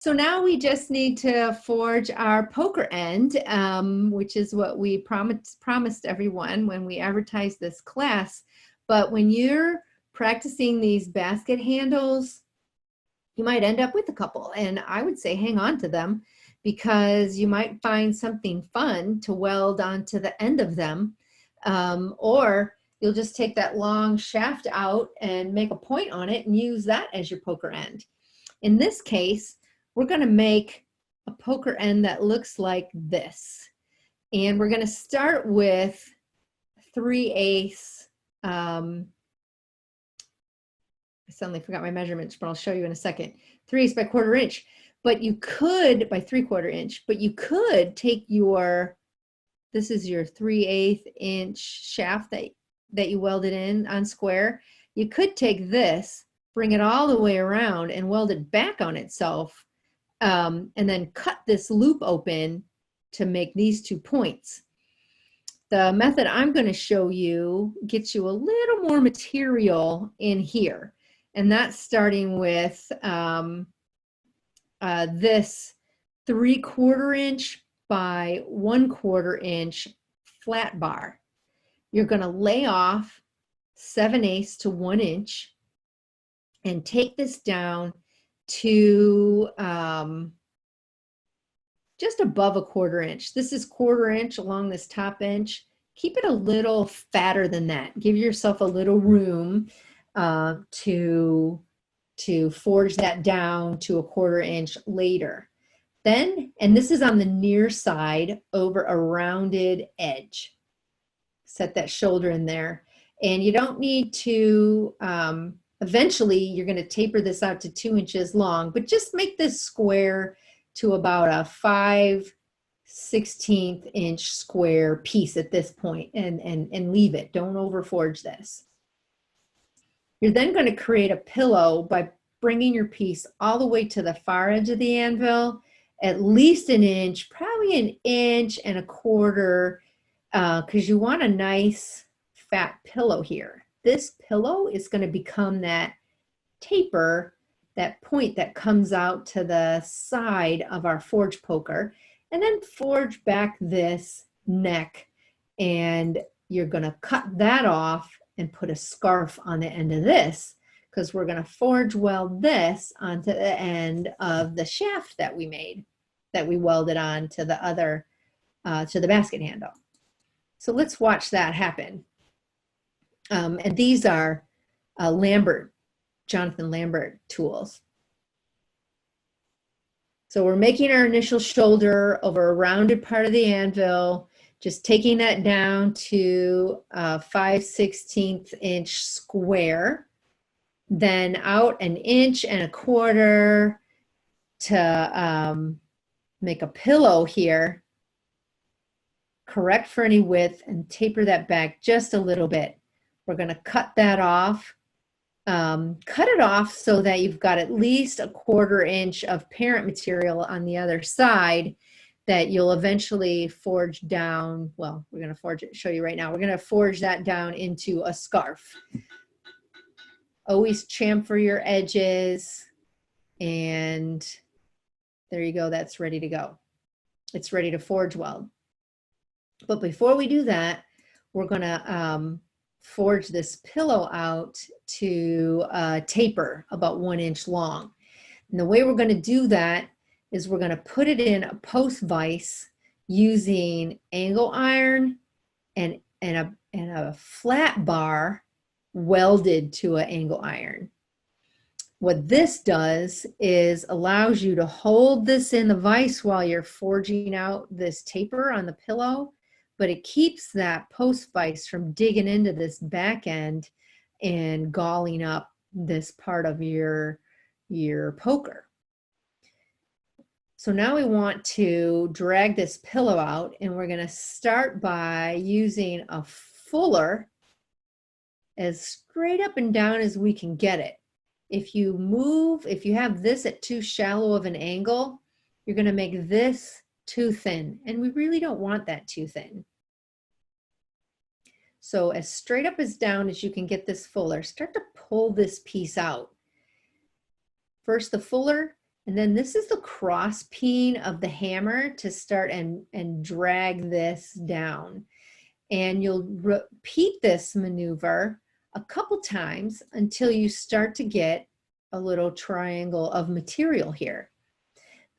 So now we just need to forge our poker end, which is what we promised everyone when we advertised this class. But when you're practicing these basket handles, you might end up with a couple. And I would say hang on to them because you might find something fun to weld onto the end of them. Or you'll just take that long shaft out and make a point on it and use that as your poker end. In this case, we're going to make a poker end that looks like this. And we're going to start with 3/8. I suddenly forgot my measurements, but I'll show you in a second. 3/8 by 1/4 inch. But you could, by 3/4 inch, but you could take your, this is your 3/8 inch shaft that you welded in on square. You could take this, bring it all the way around and weld it back on itself. And then cut this loop open to make these 2 points. The method I'm going to show you gets you a little more material in here. And that's starting with this 3/4 inch by 1/4 inch flat bar. You're going to lay off 7/8 to 1 inch and take this down to just above a 1/4 inch. This is 1/4 inch along this top inch. Keep it a little fatter than that. Give yourself a little room to forge that down to a 1/4 inch later. Then, and this is on the near side over a rounded edge. Set that shoulder in there. And you don't need to, eventually you're going to taper this out to 2 inches long, but just make this square to about a 5/16 inch square piece at this point and leave it. Don't overforge this. You're then going to create a pillow by bringing your piece all the way to the far edge of the anvil, at least 1 inch, probably 1.25 inches, because you want a nice fat pillow here. This pillow is going to become that taper, that point that comes out to the side of our forge poker, and then forge back this neck, and you're going to cut that off and put a scarf on the end of this, because we're going to forge weld this onto the end of the shaft that we made, that we welded on to the other, to the basket handle. So let's watch that happen. And these are Jonathan Lambert tools. So we're making our initial shoulder over a rounded part of the anvil, just taking that down to a 5/16 inch square, then out 1.25 inches to make a pillow here, correct for any width, and taper that back just a little bit. We're going to cut that off. Cut it off so that you've got at least 1/4 inch of parent material on the other side that you'll eventually forge down. Well, we're going to forge it, show you right now. We're going to forge that down into a scarf. Always chamfer your edges, and there you go. That's ready to go. It's ready to forge weld. But before we do that, we're going to forge this pillow out to taper about 1 inch long. And the way we're going to do that is we're going to put it in a post vise using angle iron and a flat bar welded to an angle iron. What this does is allows you to hold this in the vise while you're forging out this taper on the pillow, but it keeps that post vise from digging into this back end and galling up this part of your poker. So now we want to drag this pillow out, and we're going to start by using a fuller as straight up and down as we can get it. If you have this at too shallow of an angle, you're going to make this too thin, and we really don't want that too thin. So as straight up as down as you can get this fuller, start to pull this piece out. First the fuller, And then this is the cross peen of the hammer to start and drag this down. And you'll repeat this maneuver a couple times until you start to get a little triangle of material here.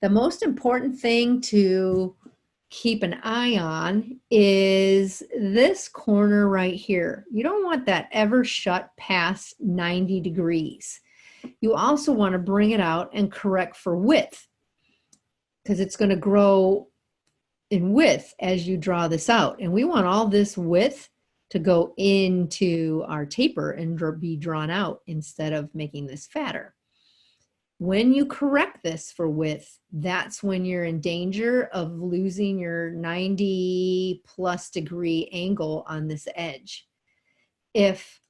The most important thing to keep an eye on is this corner right here. You don't want that ever shut past 90 degrees. You also want to bring it out and correct for width, because it's going to grow in width as you draw this out. And we want all this width to go into our taper and be drawn out instead of making this fatter. When you correct this for width, that's when you're in danger of losing your 90+ degree angle on this edge. If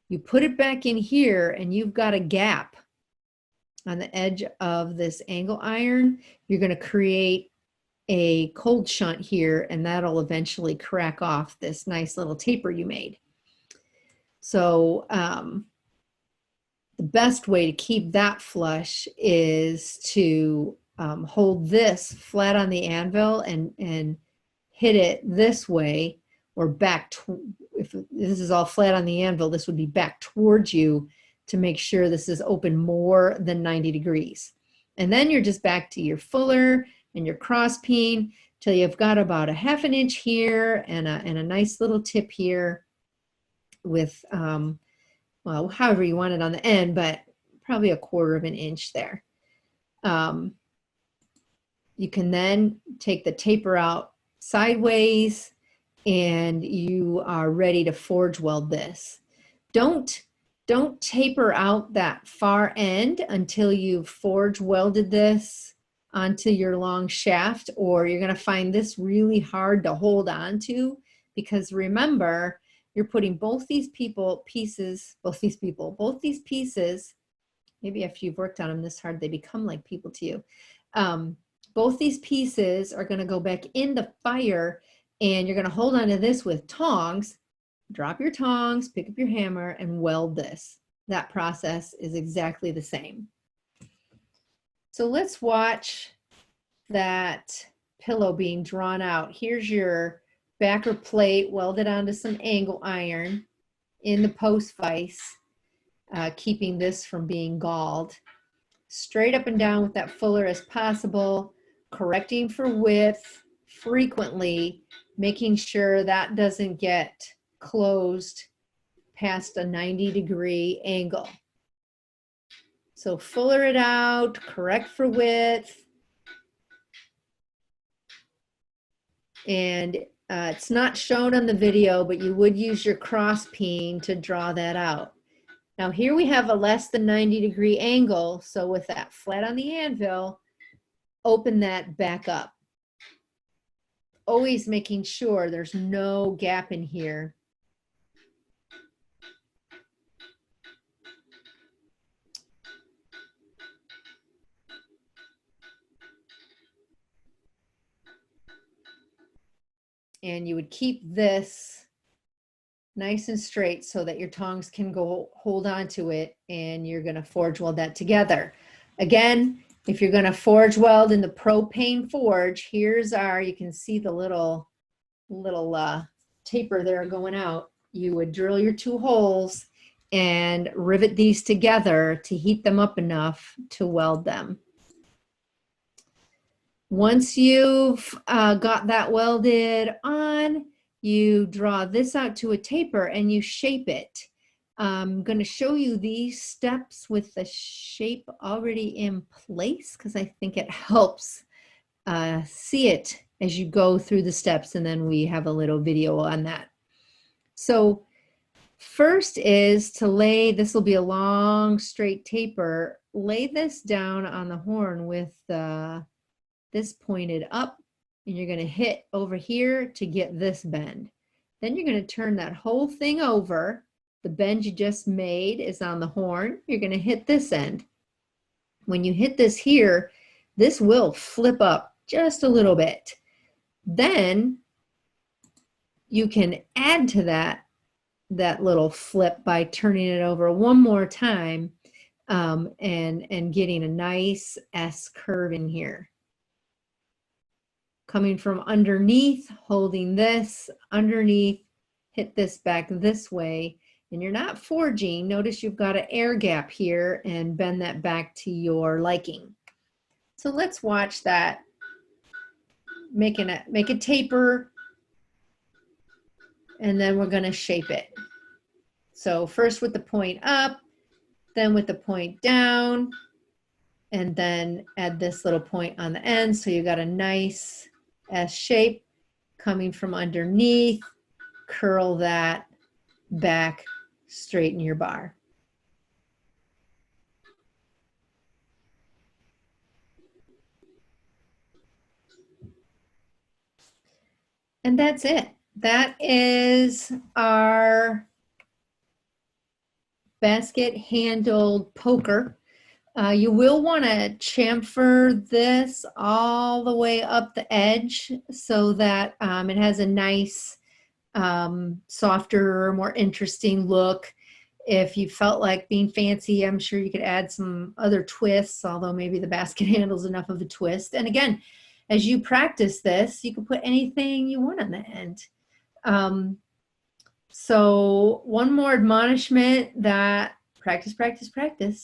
you put it back in here and you've got a gap on the edge of this angle iron, you're going to create a cold shunt here, and that'll eventually crack off this nice little taper you made. So the best way to keep that flush is to hold this flat on the anvil and hit it this way, or back. If this is all flat on the anvil, this would be back towards you to make sure this is open more than 90 degrees. And then you're just back to your fuller and your cross peen till you've got about a ½ inch here and a nice little tip here with, well, however you want it on the end, but probably a ¼ inch there. You can then take the taper out sideways and you are ready to forge weld this. Don't taper out that far end until you've forge welded this onto your long shaft, or you're going to find this really hard to hold on to, because remember, you're putting both these pieces, maybe if you've worked on them this hard, they become like people to you. Both these pieces are going to go back in the fire, and you're going to hold on to this with tongs. Drop your tongs, pick up your hammer, and weld this. That process is exactly the same. So let's watch that pillow being drawn out. Here's your backer plate welded onto some angle iron in the post vise, keeping this from being galled. Straight up and down with that fuller as possible, correcting for width frequently, making sure that doesn't get closed past a 90 degree angle. So fuller it out, correct for width. And it's not shown on the video, but you would use your cross peen to draw that out. Now here we have a less than 90 degree angle. So with that flat on the anvil, open that back up. Always making sure there's no gap in here. And you would keep this nice and straight so that your tongs can go hold on to it, and you're going to forge weld that together. Again, if you're going to forge weld in the propane forge, here's our, you can see the little taper there going out. You would drill your 2 holes and rivet these together to heat them up enough to weld them. Once you've got that welded on, you draw this out to a taper and you shape it. I'm going to show you these steps with the shape already in place, because I think it helps see it as you go through the steps, and then we have a little video on that. So first is to lay, this will be a long straight taper, lay this down on the horn with this pointed up, and you're going to hit over here to get this bend. Then you're going to turn that whole thing over. The bend you just made is on the horn. You're going to hit this end. When you hit this here, this will flip up just a little bit. Then you can add to that little flip by turning it over one more time, and getting a nice S curve in here. Coming from underneath, holding this underneath, hit this back this way, and you're not forging. Notice you've got an air gap here and bend that back to your liking. So let's watch that. Make a taper, and then we're going to shape it. So first with the point up, then with the point down, and then add this little point on the end. So you got a nice S shape coming from underneath. Curl that back, straighten your bar. And that's it. That is our basket handled poker. You will want to chamfer this all the way up the edge so that it has a nice, softer, more interesting look. If you felt like being fancy, I'm sure you could add some other twists, although maybe the basket handle's enough of a twist. And again, as you practice this, you can put anything you want on the end. So one more admonishment that practice, practice, practice